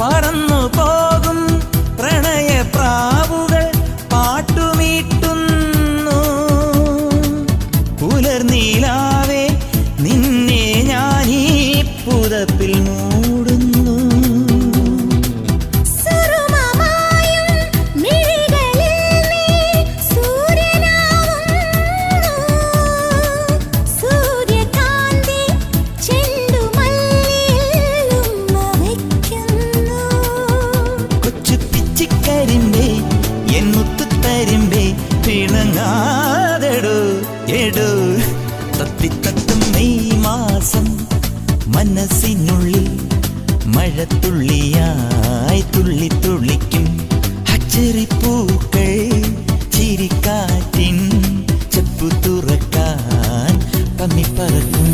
പറന്നു പോകും പ്രണയപ്രാവുകൾ പാട്ടുമീട്ടുന്നു. പുലർനീലാവേ നിന്നെ ഞാനീ പുതപ്പിൽ മൂടുന്നു. കരിമ്പേ എൻ മുത്തുത്തരിമ്പേ പിണങ്ങാതെടോ എടോ. തത്തിത്തത്തും മെയ് മാസം മനസ്സിനുള്ളിൽ മഴത്തുള്ളിയായി തുള്ളി തുള്ളിക്കും. അച്ചറിപ്പൂക്കൾ ചിരിക്കാറ്റിൻ ചെപ്പു തുറക്കാൻ പമ്മിപ്പറക്കും.